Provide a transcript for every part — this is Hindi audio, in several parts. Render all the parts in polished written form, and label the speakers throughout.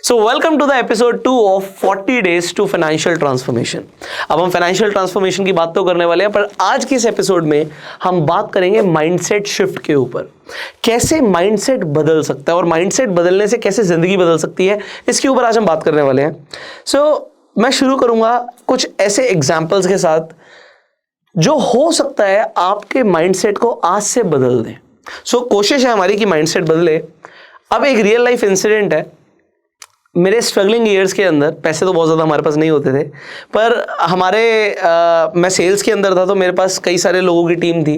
Speaker 1: So welcome to the episode 2 of 40 days to financial transformation. अब हम फाइनेंशियल ट्रांसफॉर्मेशन की बात तो करने वाले हैं, पर आज की इस एपिसोड में हम बात करेंगे माइंडसेट शिफ्ट के ऊपर। कैसे माइंडसेट बदल सकता है और माइंडसेट बदलने से कैसे जिंदगी बदल सकती है, इसके ऊपर आज हम बात करने वाले हैं। मैं शुरू करूंगा कुछ ऐसे एग्जाम्पल्स के साथ जो हो सकता है आपके माइंडसेट को आज से बदल दें। कोशिश है हमारी कि माइंडसेट बदले। अब एक रियल लाइफ इंसिडेंट है। मेरे स्ट्रगलिंग ईयर्स के अंदर पैसे तो बहुत ज़्यादा हमारे पास नहीं होते थे, पर मैं सेल्स के अंदर था, तो मेरे पास कई सारे लोगों की टीम थी।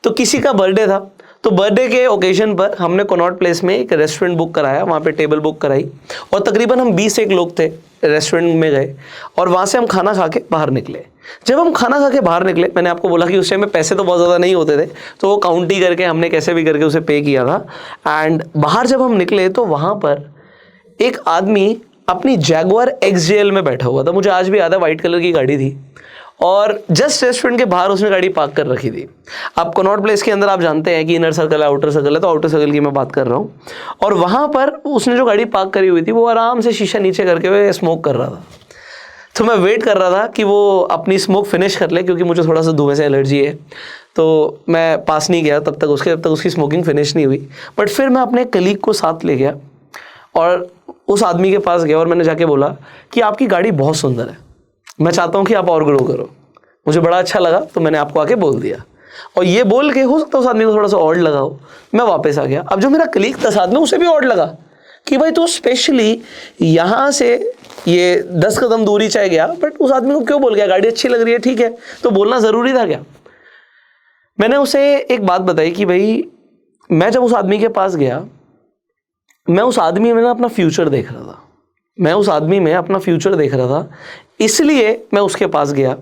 Speaker 1: तो किसी का बर्थडे था, तो बर्थडे के ओकेजन पर हमने कनॉट प्लेस में एक रेस्टोरेंट बुक कराया, वहाँ पे टेबल बुक कराई और तकरीबन हम 20 लोग थे। रेस्टोरेंट में गए और वहाँ से हम खाना खा के बाहर निकले। जब हम खाना खा के बाहर निकले, मैंने आपको बोला कि उस टाइम में पैसे तो बहुत ज़्यादा नहीं होते थे, तो वो काउंट ही करके हमने कैसे भी करके उसे पे किया था। एंड बाहर जब हम निकले तो वहाँ पर एक आदमी अपनी जैगुआर XJL में बैठा हुआ था। मुझे आज भी याद है, वाइट कलर की गाड़ी थी और जस्ट रेस्टोरेंट के बाहर उसने गाड़ी पार्क कर रखी थी। अब कनॉट प्लेस के अंदर आप जानते हैं कि इनर सर्कल है, आउटर सर्कल है, तो आउटर सर्कल की मैं बात कर रहा हूँ। और वहाँ पर उसने जो गाड़ी पार्क करी हुई थी, वो आराम से शीशा नीचे करके हुए स्मोक कर रहा था। तो मैं वेट कर रहा था कि वो अपनी स्मोक फिनिश कर ले, क्योंकि मुझे थोड़ा सा धुएं से एलर्जी है, तो मैं पास नहीं गया जब तक उसकी स्मोकिंग फिनिश नहीं हुई। बट फिर मैं अपने कलीग को साथ ले गया और उस आदमी के पास गया और मैंने जाके बोला कि आपकी गाड़ी बहुत सुंदर है, मैं चाहता हूँ कि आप और ग्रो करो। मुझे बड़ा अच्छा लगा, तो मैंने आपको आके बोल दिया। और ये बोल के हो सकता है उस आदमी को थोड़ा सा ऑड लगा हो। मैं वापस आ गया। अब जो मेरा कलीग था साथ में, उसे भी ऑड लगा कि भाई तू स्पेशली यहाँ से ये 10 कदम दूरी चाहे गया, बट उस आदमी को क्यों बोल गया? गाड़ी अच्छी लग रही है, ठीक है, तो बोलना ज़रूरी था क्या? मैंने उसे एक बात बताई कि भाई मैं जब उस आदमी के पास गया, मैं उस आदमी में अपना फ्यूचर देख रहा था। इसलिए मैं उसके पास गया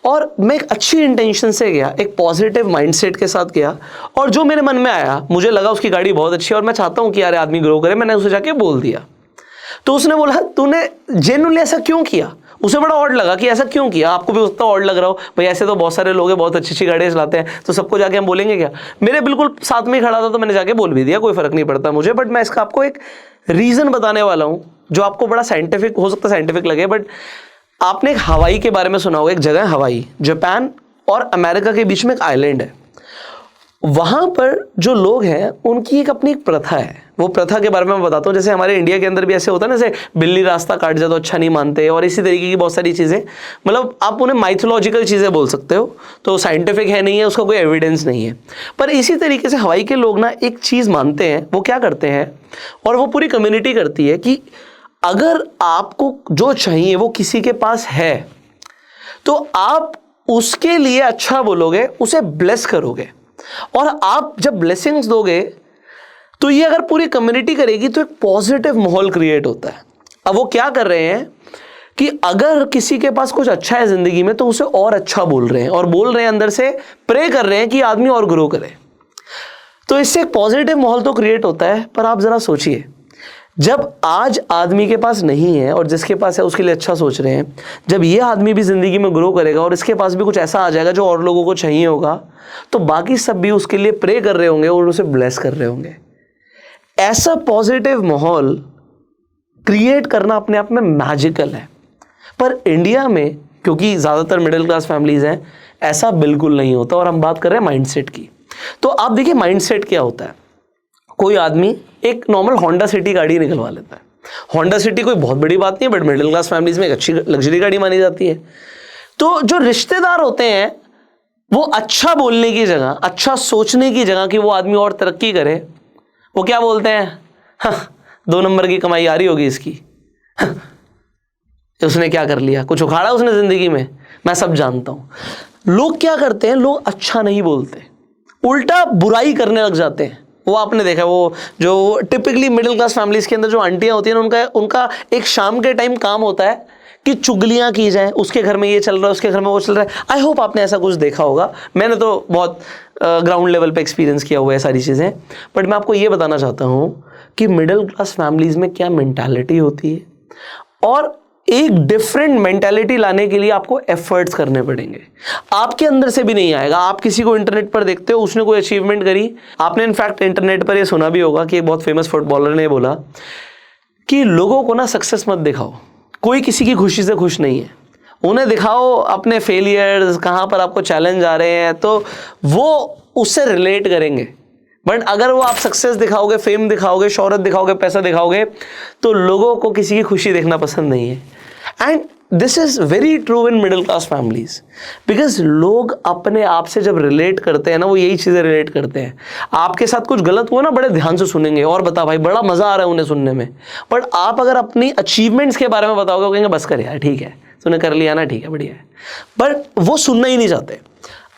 Speaker 1: और मैं एक अच्छी इंटेंशन से गया, एक पॉजिटिव माइंडसेट के साथ गया। और जो मेरे मन में आया, मुझे लगा उसकी गाड़ी बहुत अच्छी है और मैं चाहता हूँ कि यार आदमी ग्रो करे, मैंने उसे जाके बोल दिया। तो उसने बोला तूने जेन्युइनली ऐसा क्यों किया? उसे बड़ा ऑड लगा कि ऐसा क्यों किया। आपको भी उतना ऑड लग रहा हो, भाई ऐसे तो बहुत सारे लोग हैं, बहुत अच्छी अच्छी गाड़ियाँ चलाते हैं, तो सबको जाके हम बोलेंगे क्या? मेरे बिल्कुल साथ में खड़ा था, तो मैंने जाके बोल भी दिया, कोई फर्क नहीं पड़ता मुझे। बट मैं इसका आपको एक रीज़न बताने वाला हूँ जो आपको बड़ा साइंटिफिक हो सकता है, साइंटिफिक लगे। बट आपने एक हवाई के बारे में सुना होगा। एक जगह है हवाई, जापान और अमेरिका के बीच में एक आइलैंड है। वहाँ पर जो लोग हैं उनकी अपनी एक प्रथा है। वो प्रथा के बारे में मैं बताता हूँ। जैसे हमारे इंडिया के अंदर भी ऐसे होता है ना, जैसे बिल्ली रास्ता काट जाए तो अच्छा नहीं मानते, और इसी तरीके की बहुत सारी चीज़ें, मतलब आप उन्हें माइथोलॉजिकल चीज़ें बोल सकते हो, तो साइंटिफिक है, नहीं है, उसका कोई एविडेंस नहीं है। पर इसी तरीके से हवाई के लोग ना एक चीज़ मानते हैं। वो क्या करते हैं, और वो पूरी कम्युनिटी करती है, कि अगर आपको जो चाहिए वो किसी के पास है, तो आप उसके लिए अच्छा बोलोगे, उसे ब्लेस करोगे, और आप जब ब्लेसिंग्स दोगे तो ये अगर पूरी कम्युनिटी करेगी तो एक पॉजिटिव माहौल क्रिएट होता है। अब वो क्या कर रहे हैं कि अगर किसी के पास कुछ अच्छा है जिंदगी में, तो उसे और अच्छा बोल रहे हैं, और बोल रहे हैं अंदर से, प्रे कर रहे हैं कि आदमी और ग्रो करे। तो इससे एक पॉजिटिव माहौल तो क्रिएट होता है। पर आप जरा सोचिए, जब आज आदमी के पास नहीं है और जिसके पास है उसके लिए अच्छा सोच रहे हैं, जब ये आदमी भी जिंदगी में ग्रो करेगा और इसके पास भी कुछ ऐसा आ जाएगा जो और लोगों को चाहिए होगा, तो बाकी सब भी उसके लिए प्रे कर रहे होंगे और उसे ब्लेस कर रहे होंगे। ऐसा पॉजिटिव माहौल क्रिएट करना अपने आप में मैजिकल है। पर इंडिया में, क्योंकि ज़्यादातर मिडिल क्लास फैमिलीज हैं, ऐसा बिल्कुल नहीं होता। और हम बात कर रहे हैं माइंडसेट की। तो आप देखिए माइंडसेट क्या होता है। कोई आदमी एक नॉर्मल होंडा सिटी गाड़ी निकलवा लेता है। होंडा सिटी कोई बहुत बड़ी बात नहीं है, बट मिडिल क्लास फैमिलीज में एक अच्छी लग्जरी गाड़ी मानी जाती है। तो जो रिश्तेदार होते हैं, वो अच्छा बोलने की जगह, अच्छा सोचने की जगह कि वो आदमी और तरक्की करे, वो क्या बोलते हैं? हाँ, 2 नंबर की कमाई आ रही होगी इसकी, हाँ, उसने क्या कर लिया, कुछ उखाड़ा उसने जिंदगी में, मैं सब जानता हूं। लोग क्या करते हैं, लोग अच्छा नहीं बोलते, उल्टा बुराई करने लग जाते हैं। वो आपने देखा, वो जो टिपिकली मिडिल क्लास फैमिलीज के अंदर जो आंटियां होती हैं, उनका एक शाम के टाइम काम होता है कि चुगलियां की जाए, उसके घर में ये चल रहा है, उसके घर में वो चल रहा है। आई होप आपने ऐसा कुछ देखा होगा। मैंने तो बहुत ग्राउंड लेवल पे एक्सपीरियंस किया हुआ है सारी चीज़ें। बट मैं आपको ये बताना चाहता हूँ कि मिडिल क्लास फैमिलीज में क्या मेंटालिटी होती है, और एक डिफरेंट मेंटालिटी लाने के लिए आपको एफर्ट्स करने पड़ेंगे। आपके अंदर से भी नहीं आएगा। आप किसी को इंटरनेट पर देखते हो, उसने कोई अचीवमेंट करी, आपने इनफैक्ट इंटरनेट पर ये सुना भी होगा कि एक बहुत फेमस फुटबॉलर ने बोला कि लोगों को ना सक्सेस मत दिखाओ, कोई किसी की खुशी से खुश नहीं है। उन्हें दिखाओ अपने फेलियर्स, कहाँ पर आपको चैलेंज आ रहे हैं, तो वो उससे रिलेट करेंगे। बट अगर वो आप सक्सेस दिखाओगे, फेम दिखाओगे, शोहरत दिखाओगे, पैसा दिखाओगे, तो लोगों को किसी की खुशी देखना पसंद नहीं है। And this is very true in middle class families, because लोग अपने आप से जब रिलेट करते हैं ना, वो यही चीज़ें रिलेट करते हैं। आपके साथ कुछ गलत हुआ ना, बड़े ध्यान से सुनेंगे और बता भाई, बड़ा मजा आ रहा है उन्हें सुनने में। बट आप अगर अपनी अचीवमेंट्स के बारे में बताओगे, वो कहेंगे बस कर यार, ठीक है तूने कर लिया ना, ठीक है बढ़िया है। बट वो सुनना ही नहीं चाहते।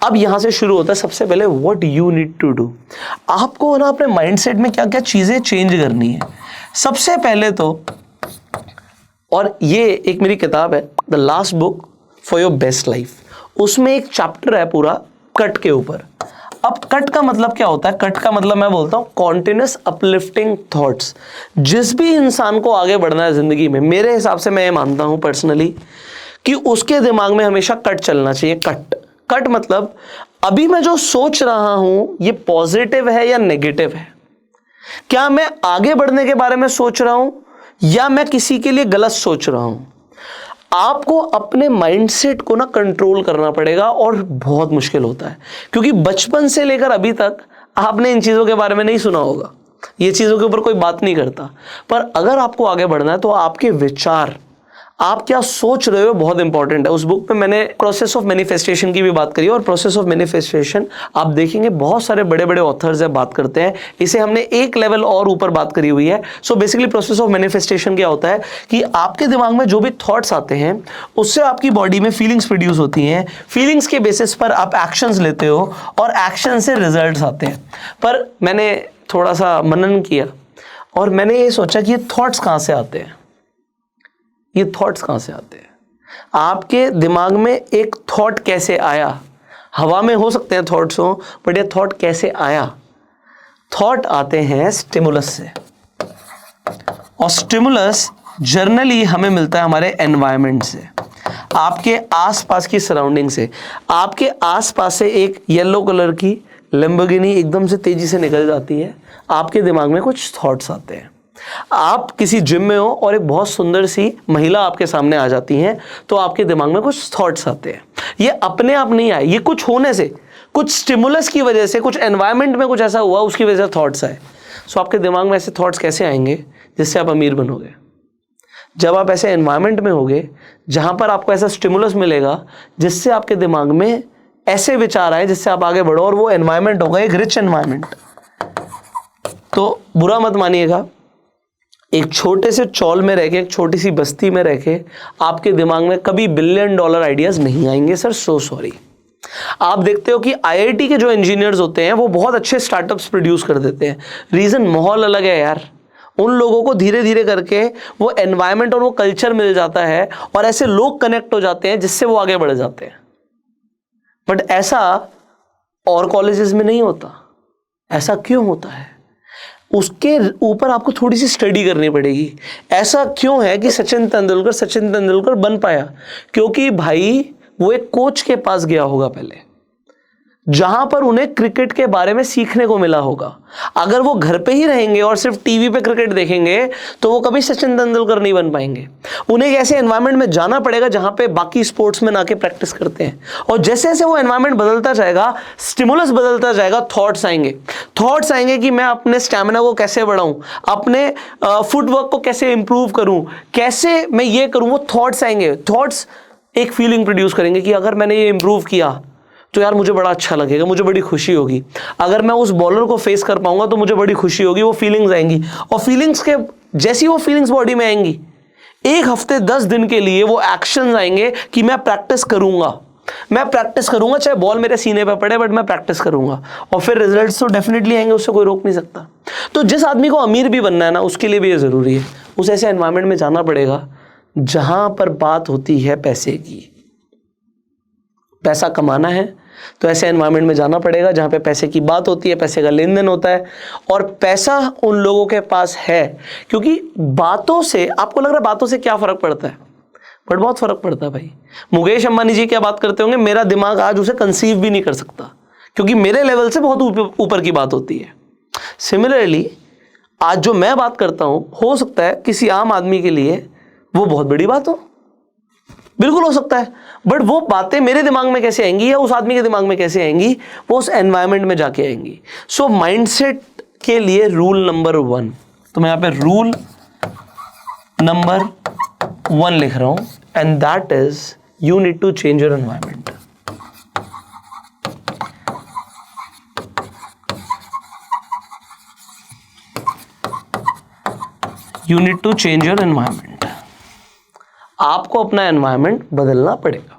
Speaker 1: अब यहां से शुरू होता है सबसे पहले what you need to do. आपको ना अपने माइंडसेट में क्या क्या चीजें चेंज करनी है। सबसे पहले तो, और ये एक मेरी किताब है the last book for your best life, उसमें एक चैप्टर है पूरा कट के ऊपर। अब कट का मतलब क्या होता है? कट का मतलब मैं बोलता हूं कॉन्टिन्यूस अपलिफ्टिंग थॉट्स। जिस भी इंसान को आगे बढ़ना है जिंदगी में, मेरे हिसाब से मैं ये मानता हूं पर्सनली कि उसके दिमाग में हमेशा कट चलना चाहिए। कट कट मतलब अभी मैं जो सोच रहा हूं ये पॉजिटिव है या नेगेटिव है। क्या मैं आगे बढ़ने के बारे में सोच रहा हूं या मैं किसी के लिए गलत सोच रहा हूं। आपको अपने माइंडसेट को ना कंट्रोल करना पड़ेगा, और बहुत मुश्किल होता है क्योंकि बचपन से लेकर अभी तक आपने इन चीजों के बारे में नहीं सुना होगा, ये चीजों के ऊपर कोई बात नहीं करता। पर अगर आपको आगे बढ़ना है तो आपके विचार, आप क्या सोच रहे हो, बहुत इंपॉर्टेंट है। उस बुक में मैंने प्रोसेस ऑफ मैनिफेस्टेशन की भी बात करी, और प्रोसेस ऑफ मैनिफेस्टेशन आप देखेंगे बहुत सारे बड़े बड़े ऑथर्स है बात करते हैं। इसे हमने एक लेवल और ऊपर बात करी हुई है। So basically process of manifestation क्या होता है कि आपके दिमाग में जो भी थॉट्स आते हैं उससे आपकी बॉडी में फीलिंग्स प्रोड्यूस होती हैं। फीलिंग्स के बेसिस पर आप एक्शंस लेते हो और एक्शन से रिजल्ट्स आते हैं। पर मैंने थोड़ा सा मनन किया और मैंने ये सोचा कि ये थॉट्स कहाँ से आते हैं, ये थॉट्स कहां से आते हैं। आपके दिमाग में एक थॉट कैसे आया? हवा में हो सकते हैं थॉट्स हो, बट ये थॉट कैसे आया? थॉट आते हैं स्टिमुलस से, और स्टिमुलस जनरली हमें मिलता है हमारे एनवायरनमेंट से, आपके आसपास की सराउंडिंग से। आपके आसपास से एक येलो कलर की लैम्बोर्गिनी एकदम से तेजी से निकल जाती है, आपके दिमाग में कुछ थॉट्स आते हैं। आप किसी जिम में हो और एक बहुत सुंदर सी महिला आपके सामने आ जाती हैं, तो आपके दिमाग में कुछ थॉट्स आते हैं। ये अपने आप नहीं आए, ये कुछ होने से, कुछ स्टिमुलस की वजह से, कुछ एनवायरनमेंट में कुछ ऐसा हुआ उसकी वजह से थॉट्स आए। सो आपके दिमाग में ऐसे थॉट्स कैसे आएंगे जिससे आप अमीर बनोगे? जब आप ऐसे एनवायरनमेंट में होगे जहां पर आपको ऐसा स्टिमुलस मिलेगा जिससे आपके दिमाग में ऐसे विचार आए जिससे आप आगे बढ़ो, और वो एनवायरनमेंट होगा एक रिच एनवायरनमेंट। तो बुरा मत मानिएगा, एक छोटे से चौल में रह के, एक छोटी सी बस्ती में रह के आपके दिमाग में कभी $1 बिलियन आइडियाज नहीं आएंगे सर, सो सॉरी। आप देखते हो कि आईआईटी के जो इंजीनियर्स होते हैं वो बहुत अच्छे स्टार्टअप्स प्रोड्यूस कर देते हैं। रीजन माहौल अलग है यार। उन लोगों को धीरे धीरे करके वो एनवायरनमेंट और वो कल्चर मिल जाता है, और ऐसे लोग कनेक्ट हो जाते हैं जिससे वो आगे बढ़ जाते हैं। बट ऐसा और कॉलेजेस में नहीं होता। ऐसा क्यों होता है? उसके ऊपर आपको थोड़ी सी स्टडी करनी पड़ेगी। ऐसा क्यों है कि सचिन तेंदुलकर बन पाया? क्योंकि भाई वो एक कोच के पास गया होगा पहले, जहां पर उन्हें क्रिकेट के बारे में सीखने को मिला होगा। अगर वो घर पे ही रहेंगे और सिर्फ टीवी पे क्रिकेट देखेंगे तो वो कभी सचिन तेंदुलकर नहीं बन पाएंगे। उन्हें एक ऐसे एनवायरनमेंट में जाना पड़ेगा जहां पे बाकी स्पोर्ट्समैन आके प्रैक्टिस करते हैं, और जैसे जैसे वो एनवायरनमेंट बदलता जाएगा, स्टिमुलस बदलता जाएगा, थॉट्स आएंगे कि मैं अपने स्टैमिना को कैसे बढ़ाऊं, अपने फुटवर्क को कैसे इंप्रूव करूं, कैसे मैं ये करूं। वो थॉट्स आएंगे। थॉट्स एक फीलिंग प्रोड्यूस करेंगे कि अगर मैंने ये इंप्रूव किया तो यार मुझे बड़ा अच्छा लगेगा, मुझे बड़ी खुशी होगी। अगर मैं उस बॉलर को फेस कर पाऊंगा तो मुझे बड़ी खुशी होगी। वो फीलिंग्स आएंगी, और फीलिंग्स के जैसी वो फीलिंग्स बॉडी में आएंगी, एक हफ्ते 10 दिन के लिए वो एक्शंस आएंगे कि मैं प्रैक्टिस करूंगा, चाहे बॉल मेरे सीने पे पड़े, बट मैं प्रैक्टिस करूंगा, और फिर रिजल्ट्स तो डेफिनेटली आएंगे, उससे कोई रोक नहीं सकता। तो जिस आदमी को अमीर भी बनना है ना, उसके लिए भी ये जरूरी है, उस ऐसे एनवायरनमेंट में जाना पड़ेगा जहां पर बात होती है पैसे की। पैसा कमाना है तो ऐसे एनवायरनमेंट में जाना पड़ेगा जहां पे पैसे की बात होती है, पैसे का लेन देन होता है, और पैसा उन लोगों के पास है। क्योंकि बातों से, आपको लग रहा है बातों से क्या फर्क पड़ता है, बट बहुत फर्क पड़ता है भाई। मुकेश अंबानी जी क्या बात करते होंगे, मेरा दिमाग आज उसे कंसीव भी नहीं कर सकता, क्योंकि मेरे लेवल से बहुत ऊपर की बात होती है। सिमिलरली आज जो मैं बात करता हूं हो सकता है किसी आम आदमी के लिए वो बहुत बड़ी बात हो, बिल्कुल हो सकता है, बट वो बातें मेरे दिमाग में कैसे आएंगी या उस आदमी के दिमाग में कैसे आएंगी, वो उस एनवायरनमेंट में जाके आएंगी। सो माइंडसेट के लिए रूल नंबर 1, तो मैं यहां पे रूल नंबर 1 लिख रहा हूं, and that is you need to change your environment. You need to change your environment. आपको अपना एनवायरनमेंट बदलना पड़ेगा।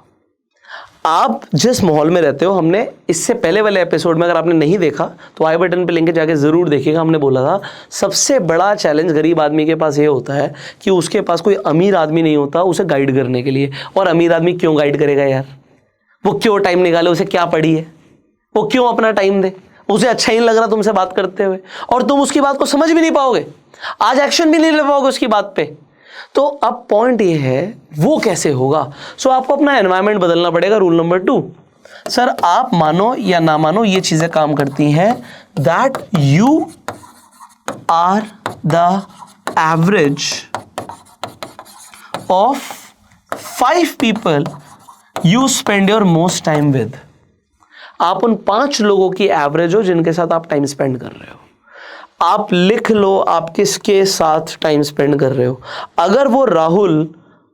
Speaker 1: आप जिस माहौल में रहते हो, हमने इससे पहले वाले एपिसोड में, अगर आपने नहीं देखा तो आई बटन पे लिंक के जाके जरूर देखिएगा। हमने बोला था सबसे बड़ा चैलेंज गरीब आदमी के पास ये होता है कि उसके पास कोई अमीर आदमी नहीं होता उसे गाइड करने के लिए। और अमीर आदमी क्यों गाइड करेगा यार? वो क्यों टाइम निकाले? उसे क्या पड़ी है? वो क्यों अपना टाइम दे? उसे अच्छा ही लग रहा तुमसे बात करते हुए, और तुम उसकी बात को समझ भी नहीं पाओगे, आज एक्शन भी नहीं ले पाओगे उसकी बात पे। तो अब पॉइंट ये है वो कैसे होगा? सो आपको अपना एनवायरनमेंट बदलना पड़ेगा। रूल नंबर 2, सर आप मानो या ना मानो ये चीजें काम करती हैं, that you are the average of 5 people you spend your most time with. आप उन 5 लोगों की एवरेज हो जिनके साथ आप टाइम स्पेंड कर रहे हो। आप लिख लो आप किसके साथ टाइम स्पेंड कर रहे हो। अगर वो राहुल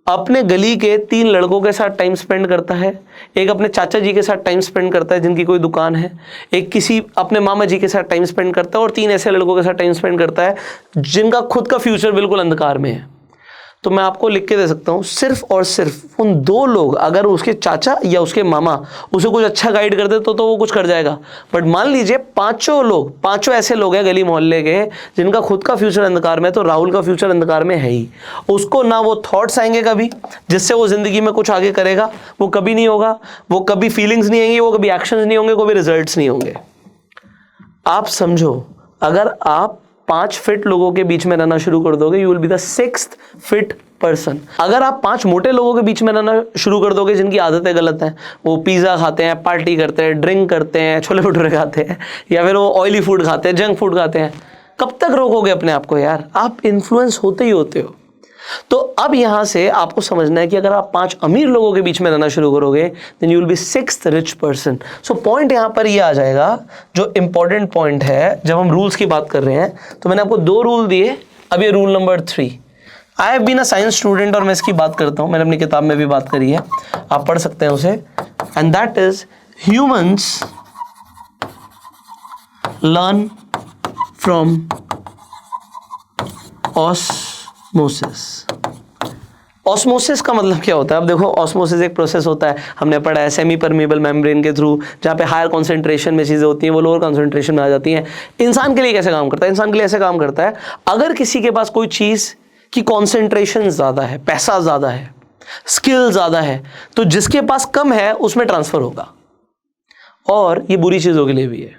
Speaker 1: अपने गली के 3 लड़कों के साथ टाइम स्पेंड करता है, एक अपने चाचा जी के साथ टाइम स्पेंड करता है जिनकी कोई दुकान है, एक किसी अपने मामा जी के साथ टाइम स्पेंड करता है, और 3 ऐसे लड़कों के साथ टाइम स्पेंड करता है जिनका खुद का फ्यूचर बिल्कुल अंधकार में है, तो मैं आपको लिख के दे सकता हूं सिर्फ और सिर्फ उन 2 लोग, अगर उसके चाचा या उसके मामा उसे कुछ अच्छा गाइड कर दे तो वो कुछ कर जाएगा। बट मान लीजिए 5 ऐसे लोग हैं गली मोहल्ले के जिनका खुद का फ्यूचर अंधकार में है, तो राहुल का फ्यूचर अंधकार में है ही। उसको ना वो थॉट्स आएंगे कभी जिससे वो जिंदगी में कुछ आगे करेगा, वो कभी नहीं होगा। वो कभी फीलिंग्स नहीं आएंगी, वो कभी एक्शंस नहीं होंगे, कभी रिजल्ट्स नहीं होंगे। आप समझो, अगर आप 5 फिट लोगों के बीच में रहना शुरू कर दोगे, you will be the 6th fit person. अगर आप 5 मोटे लोगों के बीच में रहना शुरू कर दोगे जिनकी आदतें गलत हैं, वो पिज्जा खाते हैं, पार्टी करते हैं, ड्रिंक करते हैं, छोले भटूरे खाते हैं, या फिर वो ऑयली फूड खाते हैं, जंक फूड खाते हैं, कब तक रोकोगे अपने आप को यार? आप इन्फ्लुएंस होते ही होते हो। तो अब यहां से आपको समझना है कि अगर आप 5 अमीर लोगों के बीच में रहना शुरू करोगे, then you will be 6th rich person. So point यहां पर ये आ जाएगा, जो इंपॉर्टेंट पॉइंट है जब हम रूल्स की बात कर रहे हैं। तो मैंने आपको 2 रूल दिए, अब ये rule number 3। I have been a science student और मैं इसकी बात करता हूं, मैंने अपनी किताब में भी बात करी है, आप पढ़ सकते हैं उसे। And that is humans learn from osmosis. Osmosis का मतलब क्या होता है? अब देखो, ऑस्मोसिस एक प्रोसेस होता है, हमने पढ़ा है, सेमी परमेबल मेम्ब्रेन के थ्रू, जहाँ पे हायर कॉन्सेंट्रेशन में चीज़ें होती हैं वो लोअर कॉन्सेंट्रेशन में आ जाती हैं। इंसान के लिए कैसे काम करता है? इंसान के लिए ऐसे काम करता है, अगर किसी के पास कोई चीज़ की कॉन्सेंट्रेशन ज़्यादा है, पैसा ज़्यादा है, स्किल ज़्यादा है, तो जिसके पास कम है उसमें ट्रांसफ़र होगा। और ये बुरी चीज़ों के लिए भी है।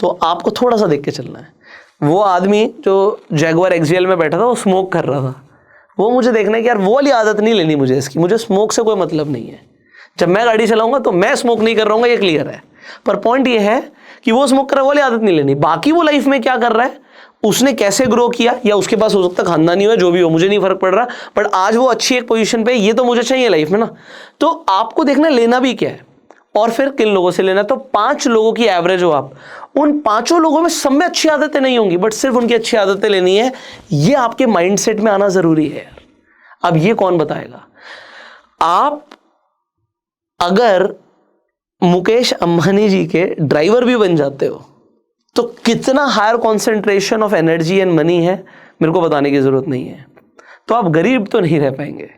Speaker 1: तो आपको थोड़ा सा देख के चलना है। वो आदमी जो जैगुआर एक्सजेल में बैठा था, वो स्मोक कर रहा था, वो मुझे देखना है कि यार वो वाली आदत नहीं लेनी मुझे इसकी, मुझे स्मोक से कोई मतलब नहीं है। जब मैं गाड़ी चलाऊंगा तो मैं स्मोक नहीं कर रहा हूँ, ये क्लियर है। पर पॉइंट ये है कि वो स्मोक कर रहा है, वो वाली आदत नहीं लेनी। बाकी वो लाइफ में क्या कर रहा है, उसने कैसे ग्रो किया, या उसके पास हो सकता है खानदानी हो, जो भी हो, मुझे नहीं फर्क पड़ रहा, बट आज वो अच्छी एक पोजीशन पे, ये तो मुझे चाहिए लाइफ में ना। तो आपको देखना लेना भी क्या है और फिर किन लोगों से लेना। तो 5 लोगों की एवरेज हो आप, उन 5 लोगों में सब में अच्छी आदतें नहीं होंगी, बट सिर्फ उनकी अच्छी आदतें लेनी है। ये आपके माइंडसेट में आना जरूरी है यार। अब ये कौन बताएगा? आप अगर मुकेश अंबानी जी के ड्राइवर भी बन जाते हो तो कितना higher concentration of energy and money है मेरे को बताने की जरूरत नहीं है। तो आप गरीब तो नहीं रह पाएंगे,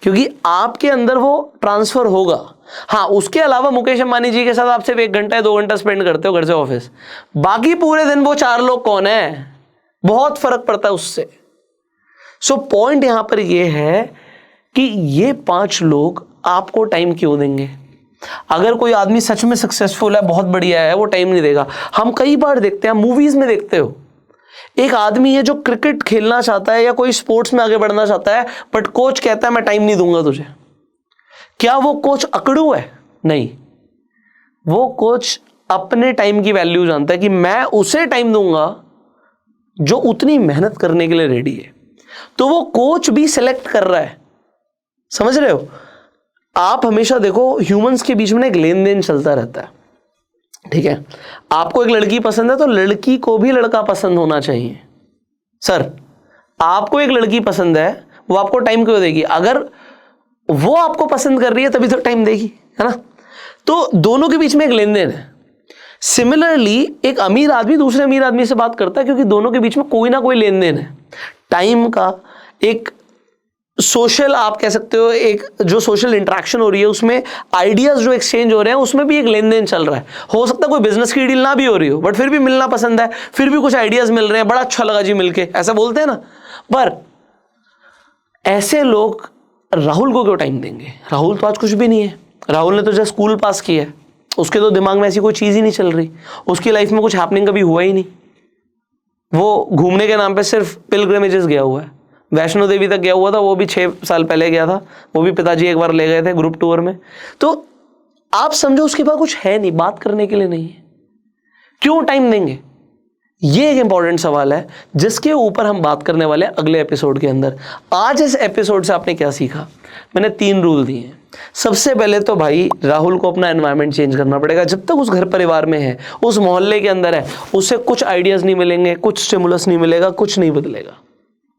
Speaker 1: क्योंकि आपके अंदर वो ट्रांसफर होगा। हाँ, उसके अलावा मुकेश अंबानी जी के साथ आप सिर्फ 1 घंटा या 2 घंटा स्पेंड करते हो घर से ऑफिस, बाकी पूरे दिन वो 4 लोग कौन है, बहुत फर्क पड़ता है उससे। सो पॉइंट यहां पर ये है कि ये 5 लोग आपको टाइम क्यों देंगे? अगर कोई आदमी सच में सक्सेसफुल है, बहुत बढ़िया है, वो टाइम नहीं देगा। हम कई बार देखते हैं, मूवीज में देखते हो, एक आदमी है जो क्रिकेट खेलना चाहता है या कोई स्पोर्ट्स में आगे बढ़ना चाहता है, बट कोच कहता है मैं टाइम नहीं दूंगा तुझे। क्या वो कोच अकड़ू है? नहीं, वो कोच अपने टाइम की वैल्यू जानता है कि मैं उसे टाइम दूंगा जो उतनी मेहनत करने के लिए रेडी है, तो वो कोच भी सिलेक्ट कर रहा है। समझ रहे हो? आप हमेशा देखो ह्यूमंस के बीच में एक लेन देन चलता रहता है, ठीक है? आपको एक लड़की पसंद है तो लड़की को भी लड़का पसंद होना चाहिए। सर, आपको एक लड़की पसंद है, वो आपको टाइम क्यों देगी? अगर वो आपको पसंद कर रही है तभी तो टाइम देगी, है ना? तो दोनों के बीच में एक लेन देन है। सिमिलरली एक अमीर आदमी दूसरे अमीर आदमी से बात करता है क्योंकि दोनों के बीच में कोई ना कोई लेन देन है, टाइम का, एक सोशल, आप कह सकते हो एक जो सोशल इंटरेक्शन हो रही है उसमें आइडियाज जो एक्सचेंज हो रहे हैं उसमें भी एक लेन देन चल रहा है। हो सकता है कोई बिजनेस की डील ना भी हो रही हो, बट फिर भी मिलना पसंद है, फिर भी कुछ आइडियाज मिल रहे हैं, बड़ा अच्छा लगा जी मिलके, ऐसा बोलते हैं ना। पर ऐसे लोग राहुल को क्यों टाइम देंगे? राहुल तो आज कुछ भी नहीं है, राहुल ने तो जस्ट स्कूल पास किया है, उसके तो दिमाग में ऐसी कोई चीज ही नहीं चल रही, उसकी लाइफ में कुछ हैपनिंग कभी हुआ ही नहीं। वो घूमने के नाम पे सिर्फ पिलग्रिमेजेस गया हुआ है, वैष्णो देवी तक गया हुआ था, वो भी 6 साल पहले गया था, वो भी पिताजी एक बार ले गए थे ग्रुप टूर में। तो आप समझो उसके पास कुछ है नहीं, बात करने के लिए नहीं है, क्यों टाइम देंगे? ये एक इंपॉर्टेंट सवाल है जिसके ऊपर हम बात करने वाले हैं अगले एपिसोड के अंदर। आज इस एपिसोड से आपने क्या सीखा? मैंने 3 रूल दिए हैं। सबसे पहले तो भाई राहुल को अपना एनवायरनमेंट चेंज करना पड़ेगा। जब तक उस घर परिवार में है, उस मोहल्ले के अंदर है, उसे कुछ आइडियाज नहीं मिलेंगे, कुछ स्टिमुलस नहीं मिलेगा, कुछ नहीं बदलेगा,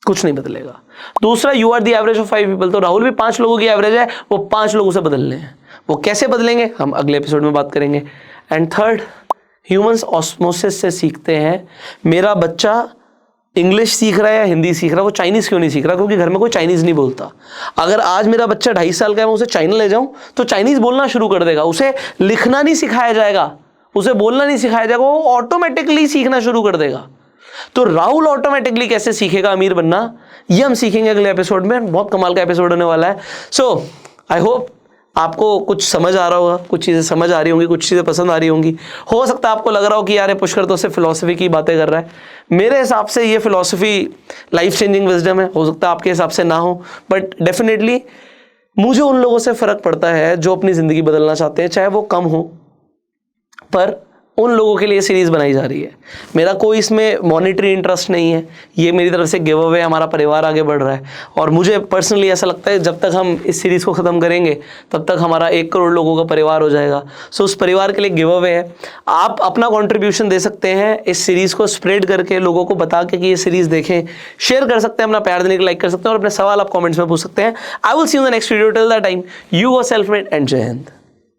Speaker 1: कुछ नहीं बदलेगा। दूसरा, you are the average of 5 people, तो राहुल भी 5 लोगों की एवरेज है, वो 5 लोगों से बदलने हैं। वो कैसे बदलेंगे हम अगले एपिसोड में बात करेंगे। एंड थर्ड, ह्यूमंस ऑस्मोसिस से सीखते हैं। मेरा बच्चा इंग्लिश सीख रहा है या हिंदी सीख रहा है, वो चाइनीज क्यों नहीं सीख रहा? क्योंकि घर में कोई चाइनीज नहीं बोलता। अगर आज मेरा बच्चा 2.5 साल का है, मैं उसे चाइना ले जाऊं तो चाइनीज बोलना शुरू कर देगा। उसे लिखना नहीं सिखाया जाएगा, उसे बोलना नहीं सिखाया जाएगा, वो ऑटोमेटिकली सीखना शुरू कर देगा। तो राहुल ऑटोमेटिकली कैसे सीखेगा अमीर बनना, ये हम सीखेंगे अगले एपिसोड में। बहुत कमाल का एपिसोड होने वाला है। सो आई होप आपको कुछ समझ आ रहा होगा, कुछ चीज़ें समझ आ रही होंगी, कुछ चीज़ें पसंद आ रही होंगी। हो सकता है आपको लग रहा हो कि यार पुष्कर तो सिर्फ फिलॉसफी की बातें कर रहा है। मेरे हिसाब से ये फिलॉसफी लाइफ चेंजिंग विजडम है। हो सकता है आपके हिसाब से ना हो, बट डेफिनेटली मुझे उन लोगों से फ़र्क पड़ता है जो अपनी ज़िंदगी बदलना चाहते हैं, चाहे वो कम हो, पर उन लोगों के लिए सीरीज़ बनाई जा रही है। मेरा कोई इसमें मॉनिटरी इंटरेस्ट नहीं है, ये मेरी तरफ से गिव अवे, हमारा परिवार आगे बढ़ रहा है। और मुझे पर्सनली ऐसा लगता है जब तक हम इस सीरीज़ को ख़त्म करेंगे तब तक हमारा 1 करोड़ लोगों का परिवार हो जाएगा। सो उस परिवार के लिए गिव अवे है, आप अपना कॉन्ट्रीब्यूशन दे सकते हैं इस सीरीज़ को स्प्रेड करके, लोगों को बता के कि ये सीरीज़ देखें, शेयर कर सकते हैं, अपना प्यार देने के लाइक कर सकते हैं, और अपने सवाल आप कॉमेंट्स में पूछ सकते हैं। I will see you in the next video. Till that time, you were self made and जय हिंद।